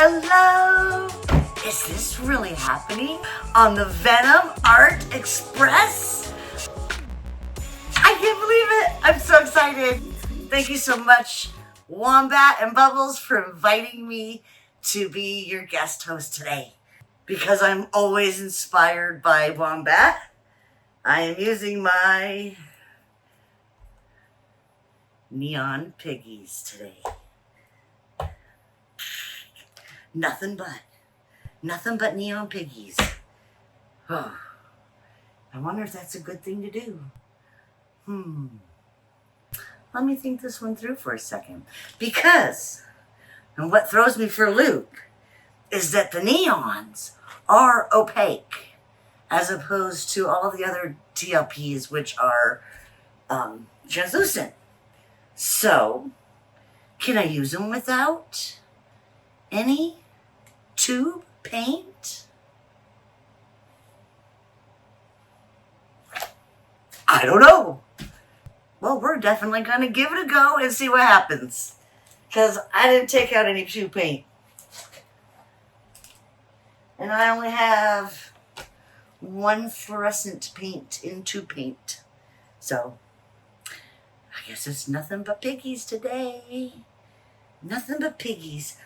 Hello! Is this really happening on the Venom Art Express? I can't believe it! I'm so excited. Thank you so much, Wombat and Bubbles, for inviting me to be your guest host today. Because I'm always inspired by Wombat, I am using my neon piggies today. Nothing but neon piggies. Oh, I wonder if that's a good thing to do. Let me think this one through for a second. Because, and what throws me for a loop, is that the neons are opaque, as opposed to all the other TLPs, which are translucent. So, can I use them without any tube paint? I don't know. Well, we're definitely going to give it a go and see what happens. Because I didn't take out any tube paint. And I only have one fluorescent paint in tube paint. So, I guess it's nothing but piggies today. Nothing but piggies.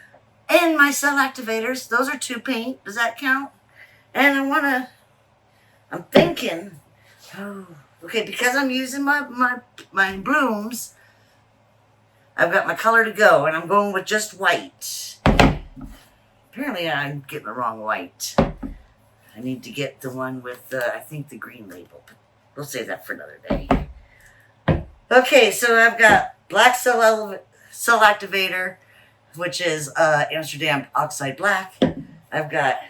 And my cell activators, those are tube paint. Does that count? And I'm thinking, okay, because I'm using my blooms, I've got my color to go, and I'm going with just white. Apparently I'm getting the wrong white. I need to get the one with, I think, the green label. But we'll save that for another day. Okay, so I've got black cell activator, which is Amsterdam Oxide Black. I've got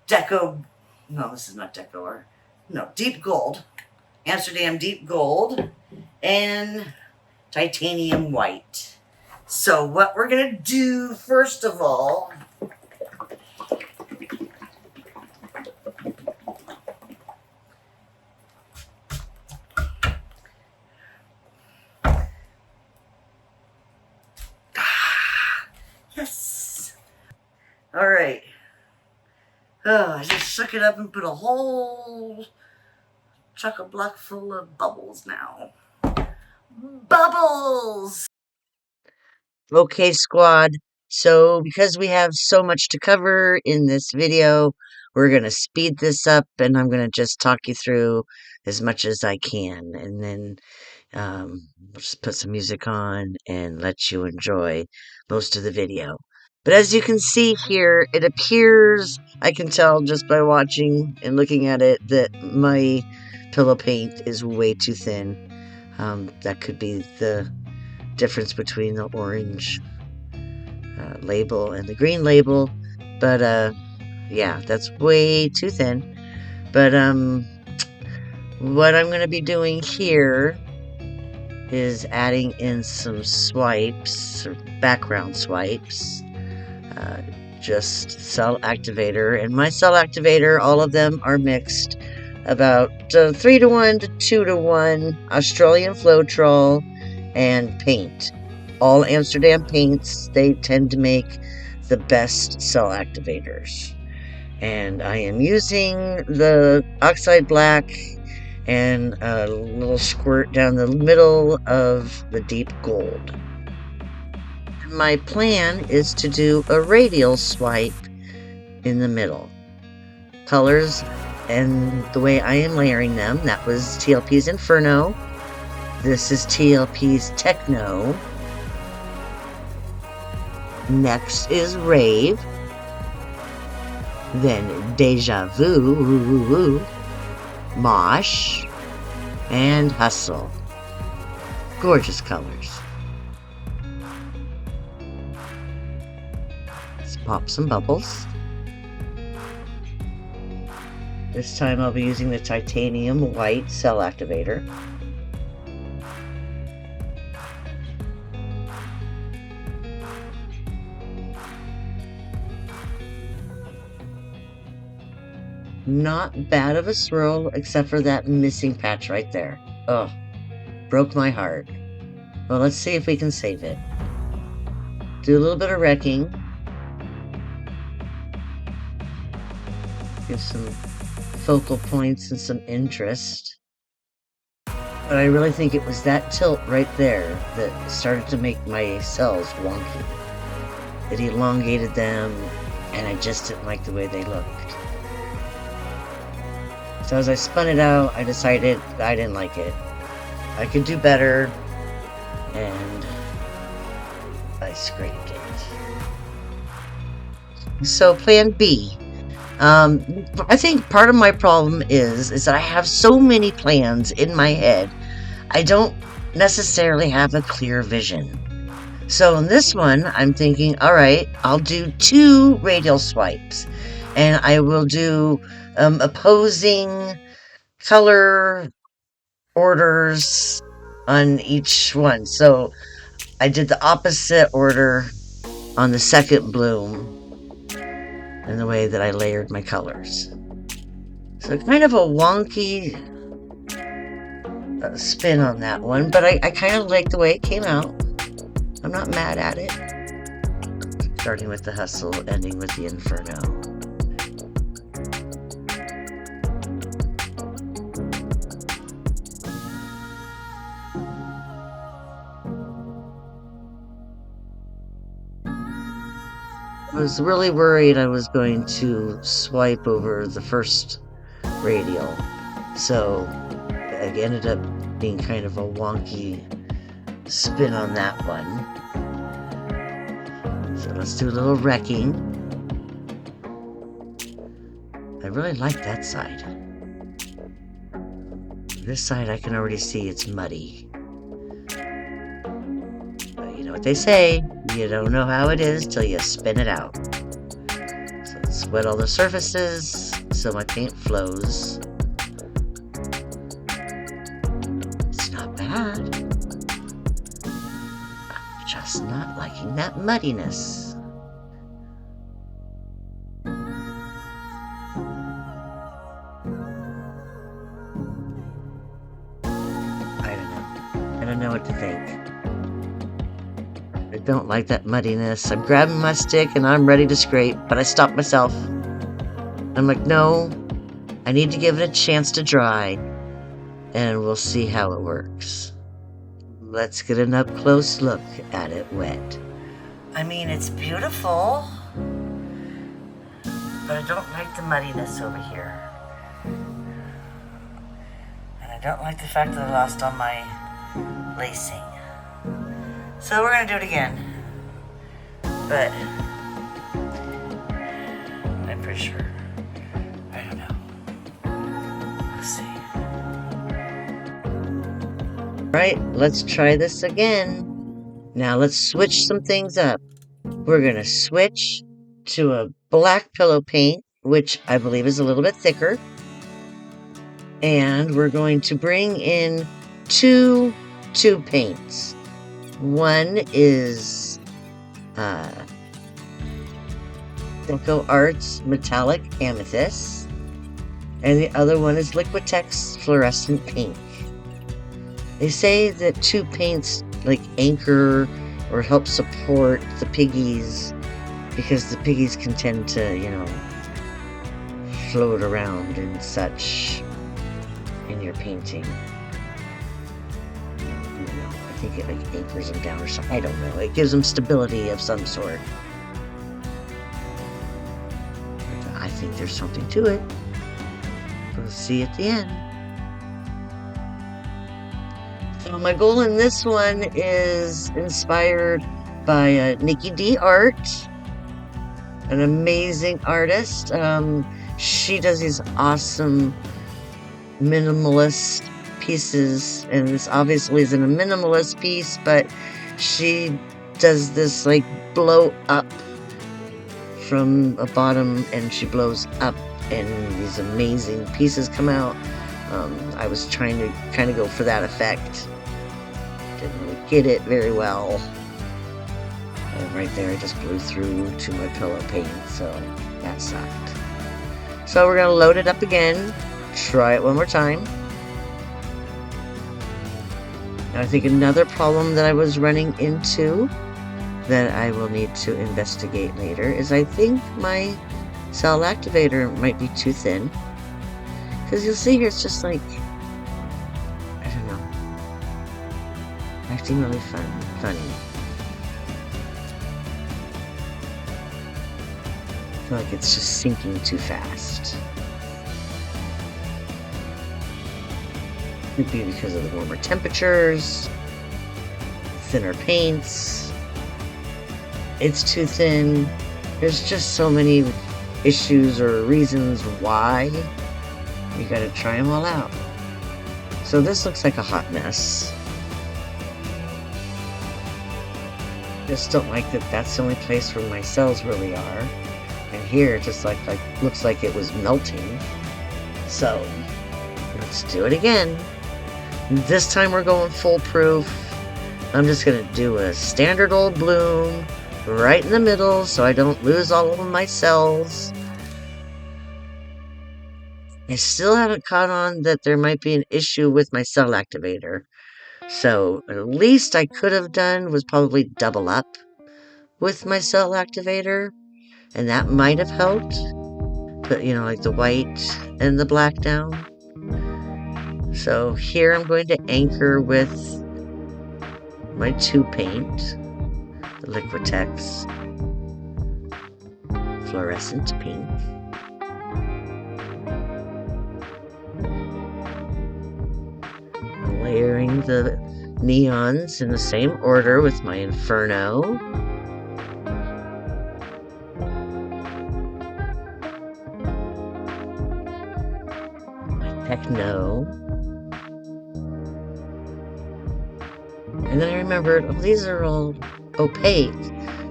Deep Gold. Amsterdam Deep Gold. And Titanium White. So what we're going to do, first of all, yes. All right. I just suck it up and put a whole chocolate block full of bubbles now. Bubbles! Okay, squad. So because we have so much to cover in this video, we're going to speed this up, and I'm going to just talk you through as much as I can. And then we'll just put some music on and let you enjoy most of the video. But as you can see here, it appears, I can tell just by watching and looking at it, that my pillow paint is way too thin. That could be the difference between the orange label and the green label. But, yeah, that's way too thin. But, what I'm going to be doing here is adding in some swipes, or background swipes. Just cell activator, and my cell activator, all of them are mixed about 3-to-1 to 2-to-1 Australian Floetrol and paint. All Amsterdam paints, they tend to make the best cell activators. And I am using the Oxide Black and a little squirt down the middle of the Deep Gold. My plan is to do a radial swipe in the middle. Colors and the way I am layering them, that was TLP's Inferno. This is TLP's Techno. Next is Rave. Then Deja Vu, Mosh, and Hustle. Gorgeous colors. Let's pop some bubbles. This time I'll be using the Titanium White Cell Activator. Not bad of a swirl, except for that missing patch right there. Ugh, broke my heart. Well, let's see if we can save it. Do a little bit of wrecking. Give some focal points and some interest. But I really think it was that tilt right there that started to make my cells wonky. It elongated them, and I just didn't like the way they looked. So as I spun it out, I decided I didn't like it. I could do better, and I scraped it. So plan B. I think part of my problem is that I have so many plans in my head, I don't necessarily have a clear vision. So in this one, I'm thinking, all right, I'll do 2 radial swipes, and I will do opposing color orders on each one. So I did the opposite order on the second bloom in the way that I layered my colors. So kind of a wonky spin on that one, but I kind of like the way it came out. I'm not mad at it. Starting with the hustle, ending with the inferno. I was really worried I was going to swipe over the first radial, so it ended up being kind of a wonky spin on that one. So let's do a little wrecking. I really like that side. This side I can already see it's muddy. But you know what they say, you don't know how it is till you spin it out. So let's wet all the surfaces so my paint flows. It's not bad. I'm just not liking that muddiness. I don't know what to think. I don't like that muddiness. I'm grabbing my stick and I'm ready to scrape, but I stop myself. I'm like, no, I need to give it a chance to dry, and we'll see how it works. Let's get an up-close look at it wet. I mean, it's beautiful, but I don't like the muddiness over here. And I don't like the fact that I lost all my lacing. So we're gonna do it again. But I'm pretty sure. I don't know. Let's see. Right, let's try this again. Now let's switch some things up. We're gonna switch to a black pillow paint, which I believe is a little bit thicker. And we're going to bring in two tube paints. One is Deco Arts Metallic Amethyst, and the other one is Liquitex Fluorescent Pink. They say that tube paints like anchor or help support the piggies, because the piggies can tend to, you know, float around and such in your painting. I think it like anchors them down or something. I don't know. It gives them stability of some sort. I think there's something to it. We'll see at the end. So my goal in this one is inspired by Nikki D Art, an amazing artist. She does these awesome minimalist pieces, and this obviously isn't a minimalist piece, but she does this like blow up from a bottom, and she blows up and these amazing pieces come out. I was trying to kind of go for that effect. Didn't really get it very well. And right there I just blew through to my pillow paint, so that sucked. So we're going to load it up again, try it one more time. I think another problem that I was running into that I will need to investigate later is I think my cell activator might be too thin. Because you'll see here, it's just like, I don't know, acting really funny. I feel like it's just sinking too fast. Could be because of the warmer temperatures, thinner paints. It's too thin. There's just so many issues or reasons why. You gotta try them all out. So this looks like a hot mess. Just don't like that that's the only place where my cells really are. And here it just looks like it was melting. So let's do it again. This time we're going foolproof. I'm just gonna do a standard old bloom right in the middle so I don't lose all of my cells. I still haven't caught on that there might be an issue with my cell activator. So at least I could have done was probably double up with my cell activator, and that might have helped. Put, you know, like the white and the black down. So here I'm going to anchor with my 2 paint, the Liquitex Fluorescent Pink. Layering the neons in the same order with my Inferno. My Techno. And then I remembered, oh, these are all opaque,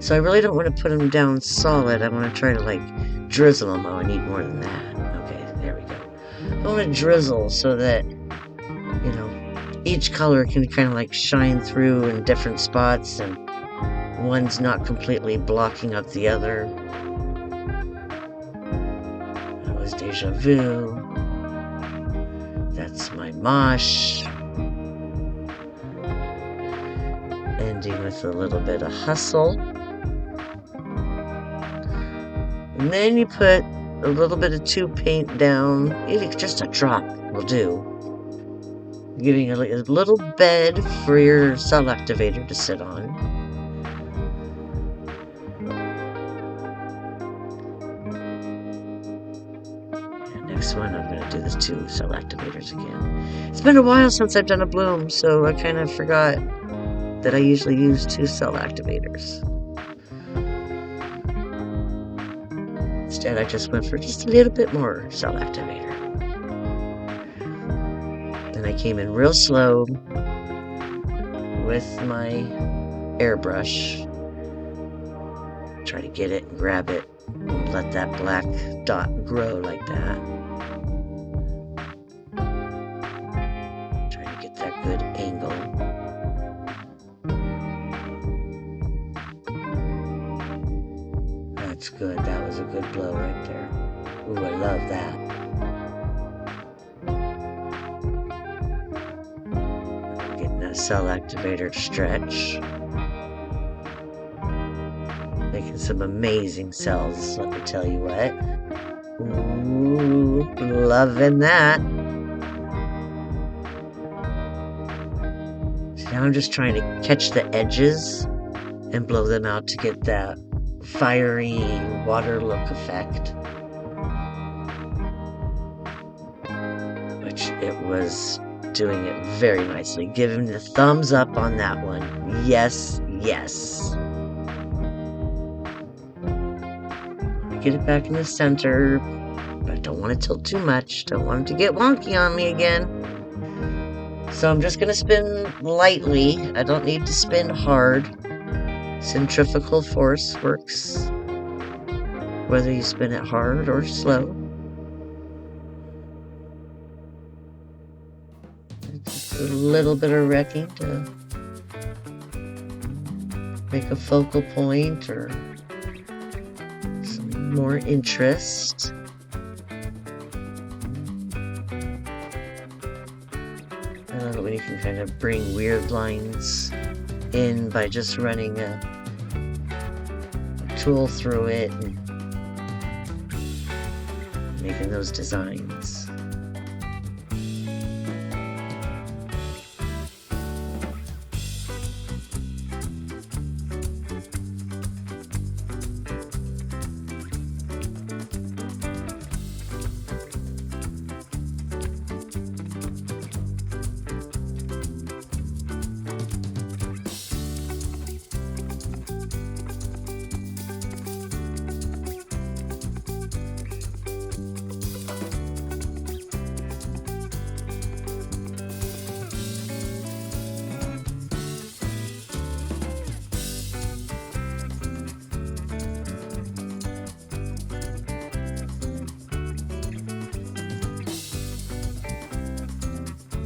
so I really don't want to put them down solid. I want to try to like drizzle them. Oh, I need more than that. Okay, there we go. I want to drizzle so that, you know, each color can kind of like shine through in different spots and one's not completely blocking up the other. That was Deja Vu. That's my Mosh. Ending with a little bit of Hustle. And then you put a little bit of 2 paint down. Just a drop will do. Giving a little bed for your cell activator to sit on. And next one, I'm going to do the 2 cell activators again. It's been a while since I've done a bloom, so I kind of forgot that I usually use 2 cell activators. Instead, I just went for just a little bit more cell activator. Then I came in real slow with my airbrush. Try to get it and grab it and let that black dot grow like that. Try to get that good angle. That's good. That was a good blow right there. Ooh, I love that. Getting that cell activator to stretch. Making some amazing cells, let me tell you what. Ooh, loving that. So now I'm just trying to catch the edges and blow them out to get that fiery water look effect. Which it was doing it very nicely. Give him the thumbs up on that one. Yes, yes. Get it back in the center, but I don't want to tilt too much. Don't want it to get wonky on me again. So I'm just going to spin lightly. I don't need to spin hard. Centrifugal force works whether you spin it hard or slow. Just a little bit of wrecking to make a focal point or some more interest. I love it when you can kind of bring weird lines in by just running a tool through it and making those designs.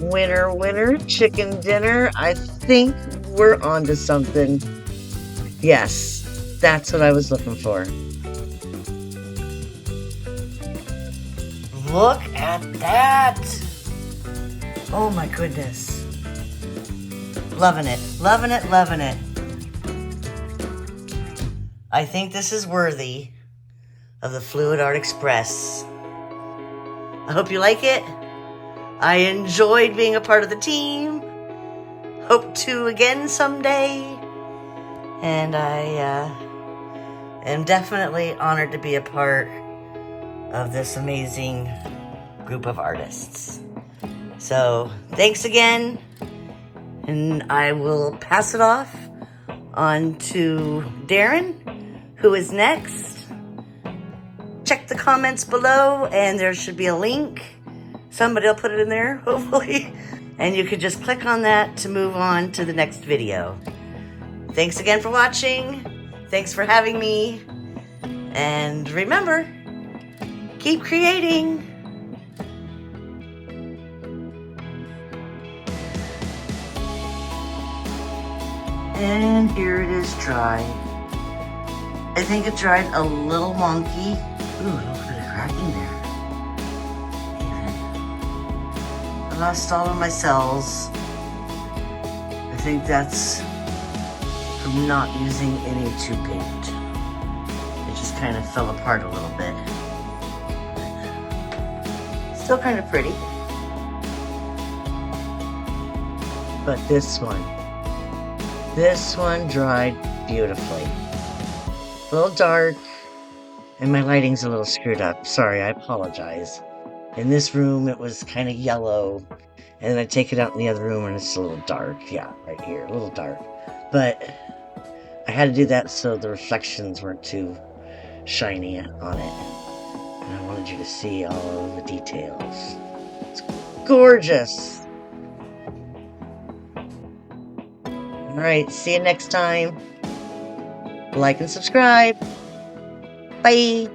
Winner, winner, chicken dinner. I think we're onto something. Yes, that's what I was looking for. Look at that! Oh my goodness. Loving it, loving it, loving it. I think this is worthy of the Fluid Art Express. I hope you like it. I enjoyed being a part of the team. Hope to again someday. And I am definitely honored to be a part of this amazing group of artists. So thanks again. And I will pass it off on to Darren, who is next. Check the comments below and there should be a link. Somebody will put it in there, hopefully. And you can just click on that to move on to the next video. Thanks again for watching. Thanks for having me. And remember, keep creating. And here it is dried. I think it dried a little wonky. Ooh, a little bit of cracking there. I lost all of my cells. I think that's from not using any Choo paint. It just kind of fell apart a little bit. Still kind of pretty. But this one dried beautifully. A little dark, and my lighting's a little screwed up. Sorry, I apologize. In this room, it was kind of yellow, and then I take it out in the other room, and it's a little dark. Yeah, right here, a little dark. But I had to do that so the reflections weren't too shiny on it. And I wanted you to see all of the details. It's gorgeous! Alright, see you next time. Like and subscribe. Bye!